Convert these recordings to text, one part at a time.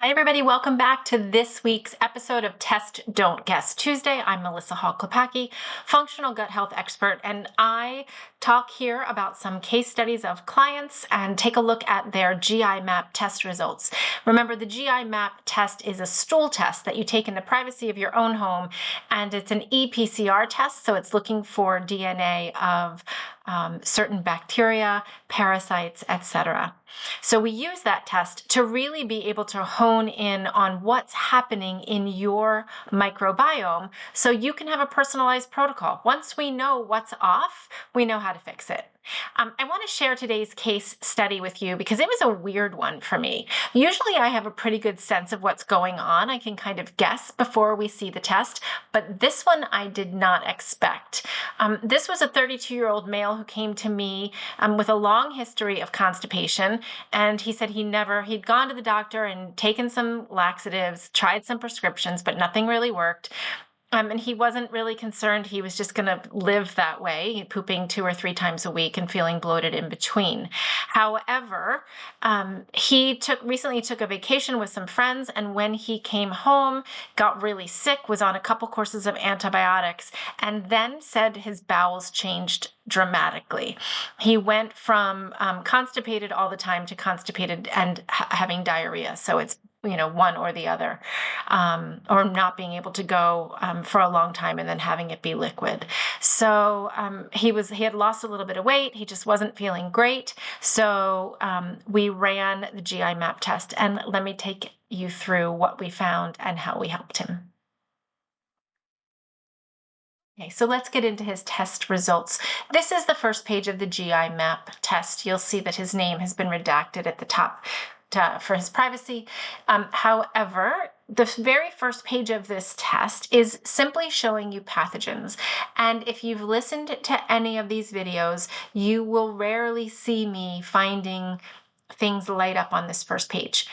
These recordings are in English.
Hi, everybody. Welcome back to this week's episode of Test Don't Guess Tuesday. I'm Melissa Hall-Klopacki, functional gut health expert, and I talk here about some case studies of clients and take a look at their GI map test results. Remember, the GI map test is a stool test that you take in the privacy of your own home, and it's an ePCR test, so it's looking for DNA of certain bacteria, parasites, etc. So we use that test to really be able to hone in on what's happening in your microbiome so you can have a personalized protocol. Once we know what's off, we know how to fix it. I want to share today's case study with you because it was a weird one for me. Usually I have a pretty good sense of what's going on. I can kind of guess before we see the test, but this one I did not expect. This was a 32-year-old male who came to me with a long history of constipation, and he said he'd gone to the doctor and taken some laxatives, tried some prescriptions, but nothing really worked. And he wasn't really concerned. He was just going to live that way, pooping 2 or 3 times a week and feeling bloated in between. However, he recently took a vacation with some friends, and when he came home, got really sick, was on a couple courses of antibiotics, and then said his bowels changed dramatically. He went from constipated all the time to constipated and having diarrhea. So it's one or the other, or not being able to go for a long time and then having it be liquid. So he had lost a little bit of weight. He just wasn't feeling great. So we ran the GI map test, and let me take you through what we found and how we helped him. Okay, so let's get into his test results. This is the first page of the GI map test. You'll see that his name has been redacted at the top for his privacy. However, the very first page of this test is simply showing you pathogens. And if you've listened to any of these videos, you will rarely see me finding things light up on this first page.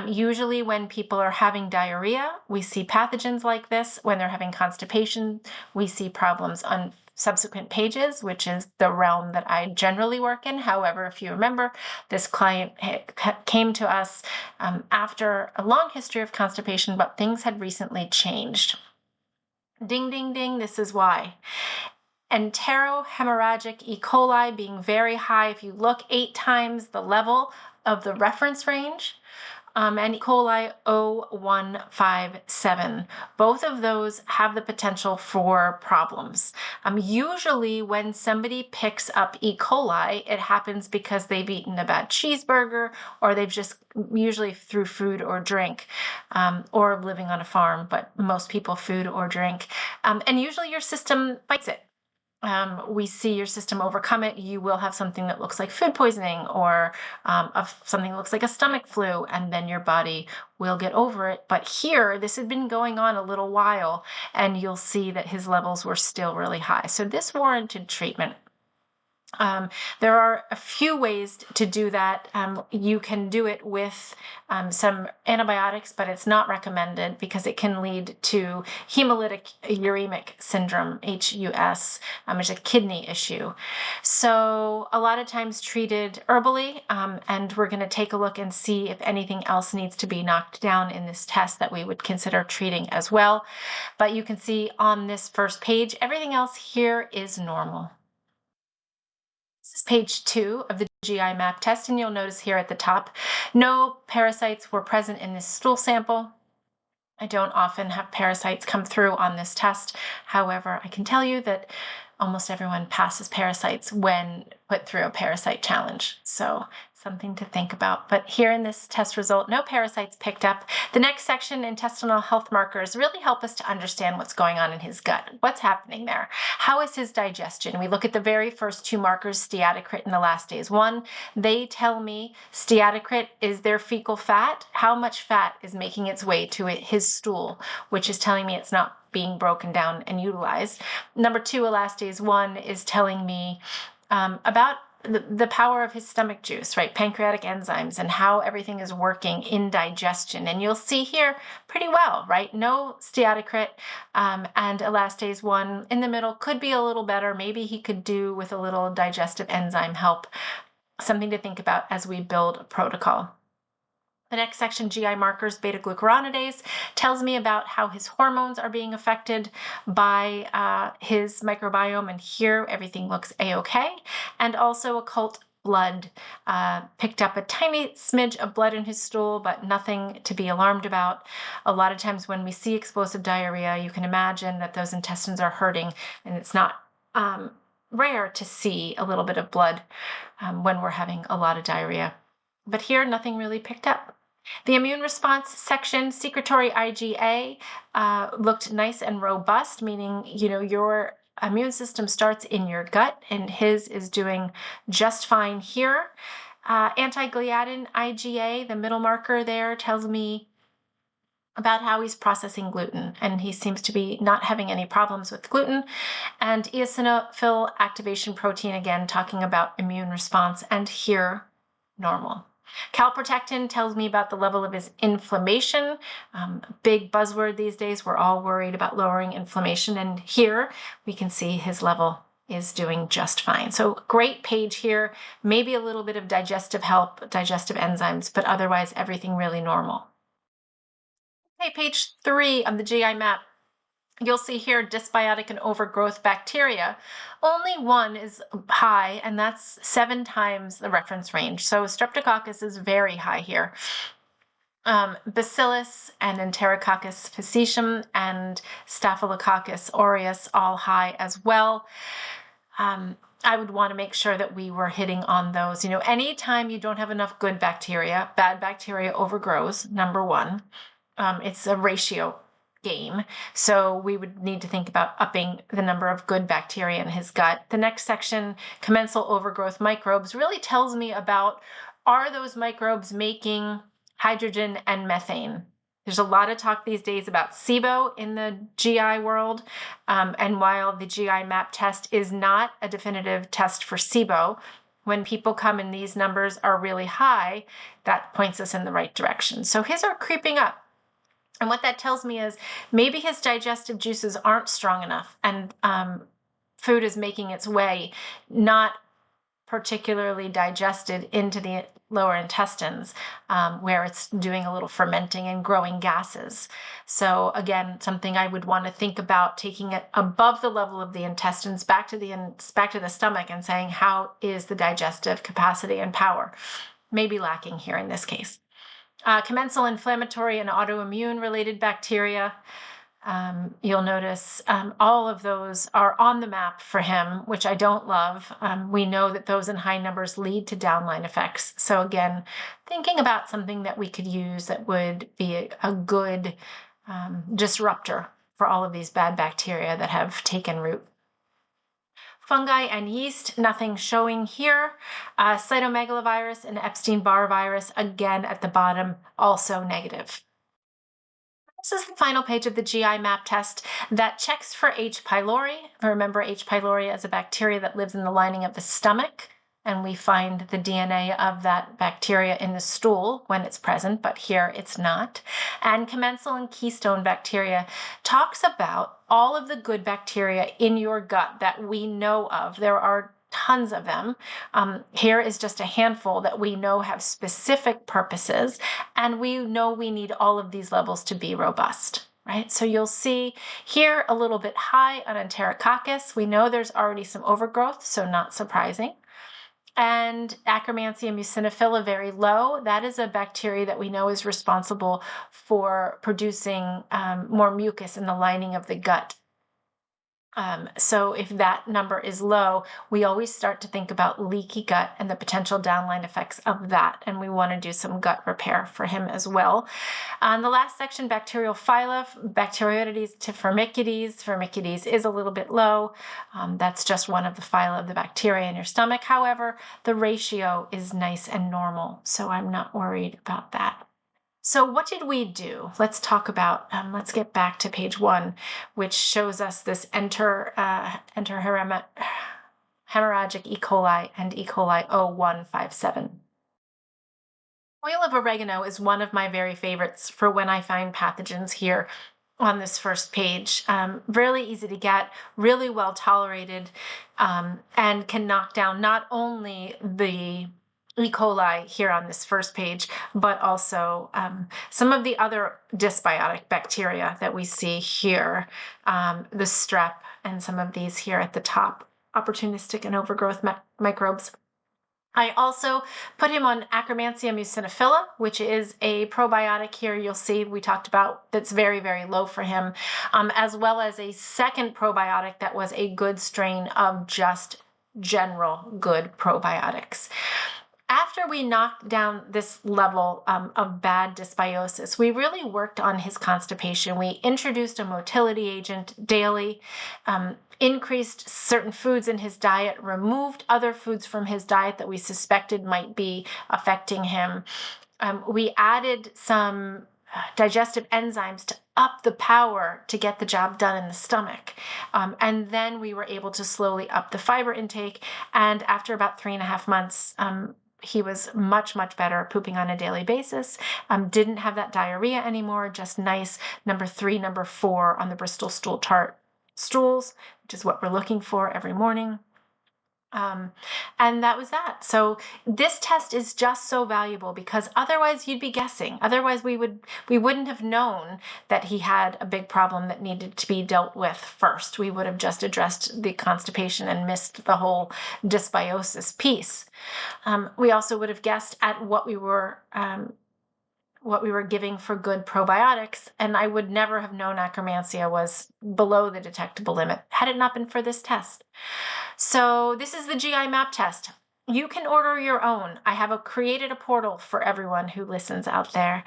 Usually when people are having diarrhea, we see pathogens like this. When they're having constipation, we see problems on subsequent pages, which is the realm that I generally work in. However, if you remember, this client came to us after a long history of constipation, but things had recently changed. Ding, ding, ding, this is why. Enterohemorrhagic E. coli being very high. If you look 8 times the level of the reference range, and E. coli 0157. Both of those have the potential for problems. Usually when somebody picks up E. coli, it happens because they've eaten a bad cheeseburger, or they've just usually through food or drink, or living on a farm, but most people food or drink. And usually your system fights it. We see your system overcome it. You will have something that looks like food poisoning, or something that looks like a stomach flu, and then your body will get over it. But here, this had been going on a little while, and you'll see that his levels were still really high. So this warranted treatment. There are a few ways to do that. You can do it with some antibiotics, but it's not recommended because it can lead to hemolytic uremic syndrome, HUS, which is a kidney issue. So a lot of times treated herbally, and we're going to take a look and see if anything else needs to be knocked down in this test that we would consider treating as well. But you can see on this first page, everything else here is normal. This is page 2 of the GI map test, and you'll notice here at the top, no parasites were present in this stool sample. I don't often have parasites come through on this test. However, I can tell you that almost everyone passes parasites when put through a parasite challenge. So something to think about. But here in this test result, no parasites picked up. The next section, intestinal health markers, really help us to understand what's going on in his gut. What's happening there? How is his digestion? We look at the very first 2 markers, steatocrit and elastase 1. They tell me steatocrit is their fecal fat. How much fat is making its way to his stool, which is telling me it's not being broken down and utilized. Number 2, elastase 1 is telling me about the power of his stomach juice, right? Pancreatic enzymes and how everything is working in digestion. And you'll see here pretty well, right? No steatocrit, and elastase 1 in the middle could be a little better. Maybe he could do with a little digestive enzyme help. Something to think about as we build a protocol. The next section, GI markers, beta-glucuronidase, tells me about how his hormones are being affected by his microbiome. And here everything looks A-OK. And also occult blood, picked up a tiny smidge of blood in his stool, but nothing to be alarmed about. A lot of times when we see explosive diarrhea, you can imagine that those intestines are hurting, and it's not rare to see a little bit of blood when we're having a lot of diarrhea. But here, nothing really picked up. The immune response section, secretory IgA, looked nice and robust, meaning, your immune system starts in your gut, and his is doing just fine here. Anti-gliadin IgA, the middle marker there, tells me about how he's processing gluten, and he seems to be not having any problems with gluten. And eosinophil activation protein, again, talking about immune response, and here, normal. Calprotectin tells me about the level of his inflammation. Big buzzword these days. We're all worried about lowering inflammation, and here we can see his level is doing just fine. So great page here, maybe a little bit of digestive help, digestive enzymes, but otherwise everything really normal. Okay, page 3 of the GI map. You'll see here dysbiotic and overgrowth bacteria. Only one is high, and that's 7 times the reference range. So Streptococcus is very high here. Bacillus and Enterococcus faecium and Staphylococcus aureus all high as well. I would want to make sure that we were hitting on those. Anytime you don't have enough good bacteria, bad bacteria overgrows, number one. It's a ratio game. So we would need to think about upping the number of good bacteria in his gut. The next section, commensal overgrowth microbes, really tells me about, are those microbes making hydrogen and methane? There's a lot of talk these days about SIBO in the GI world. And while the GI map test is not a definitive test for SIBO, when people come and these numbers are really high, that points us in the right direction. So his are creeping up. And what that tells me is maybe his digestive juices aren't strong enough, and food is making its way, not particularly digested into the lower intestines, where it's doing a little fermenting and growing gases. So again, something I would want to think about, taking it above the level of the intestines, back to the stomach, and saying, how is the digestive capacity and power? Maybe lacking here in this case. Commensal inflammatory and autoimmune related bacteria. You'll notice all of those are on the map for him, which I don't love. We know that those in high numbers lead to downline effects. So again, thinking about something that we could use that would be a good disruptor for all of these bad bacteria that have taken root. Fungi and yeast, nothing showing here. Cytomegalovirus and Epstein-Barr virus, again at the bottom, also negative. This is the final page of the GI map test that checks for H. pylori. Remember, H. pylori is a bacteria that lives in the lining of the stomach, and we find the DNA of that bacteria in the stool when it's present, but here it's not. And commensal and keystone bacteria talks about all of the good bacteria in your gut that we know of. There are tons of them. Here is just a handful that we know have specific purposes, and we know we need all of these levels to be robust. Right? So you'll see here a little bit high on Enterococcus. We know there's already some overgrowth, so not surprising. And Akkermansia muciniphila, very low. That is a bacteria that we know is responsible for producing more mucus in the lining of the gut. So if that number is low, we always start to think about leaky gut and the potential downline effects of that. And we want to do some gut repair for him as well. The last section, bacterial phyla, Bacteroidetes to Firmicutes. Firmicutes is a little bit low. That's just one of the phyla of the bacteria in your stomach. However, the ratio is nice and normal, so I'm not worried about that. So what did we do? Let's talk about, let's get back to page 1, which shows us this hemorrhagic E. coli and E. coli 0157. Oil of oregano is one of my very favorites for when I find pathogens here on this first page. Really easy to get, really well tolerated, and can knock down not only the E. coli here on this first page, but also some of the other dysbiotic bacteria that we see here, the strep and some of these here at the top, opportunistic and overgrowth microbes. I also put him on Akkermansia muciniphila, which is a probiotic here you'll see we talked about that's very, very low for him, as well as a second probiotic that was a good strain of just general good probiotics. After we knocked down this level of bad dysbiosis, we really worked on his constipation. We introduced a motility agent daily, increased certain foods in his diet, removed other foods from his diet that we suspected might be affecting him. We added some digestive enzymes to up the power to get the job done in the stomach. And then we were able to slowly up the fiber intake. And after about 3.5 months, he was much, much better, pooping on a daily basis, didn't have that diarrhea anymore, just nice number 3, number 4 on the Bristol stool chart stools, which is what we're looking for every morning. And that was that. So this test is just so valuable because otherwise you'd be guessing. Otherwise we wouldn't have known that he had a big problem that needed to be dealt with first. We would have just addressed the constipation and missed the whole dysbiosis piece. We also would have guessed at what we were giving for good probiotics, and I would never have known Akkermansia was below the detectable limit had it not been for this test. So this is the GI map test. You can order your own. I have created a portal for everyone who listens out there,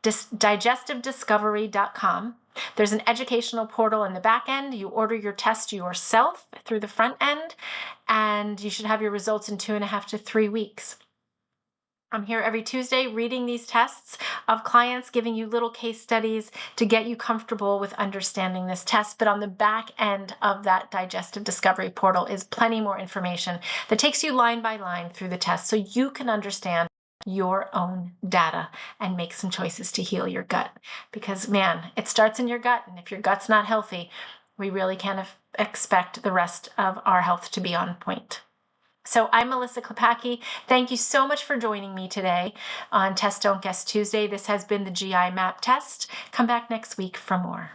digestivediscovery.com. There's an educational portal in the back end. You order your test yourself through the front end, and you should have your results in 2.5 to 3 weeks. I'm here every Tuesday reading these tests of clients, giving you little case studies to get you comfortable with understanding this test. But on the back end of that Digestive Discovery portal is plenty more information that takes you line by line through the test so you can understand your own data and make some choices to heal your gut. Because man, it starts in your gut. And if your gut's not healthy, we really can't expect the rest of our health to be on point. So I'm Melissa Klepacki. Thank you so much for joining me today on Test Don't Guess Tuesday. This has been the GI Map Test. Come back next week for more.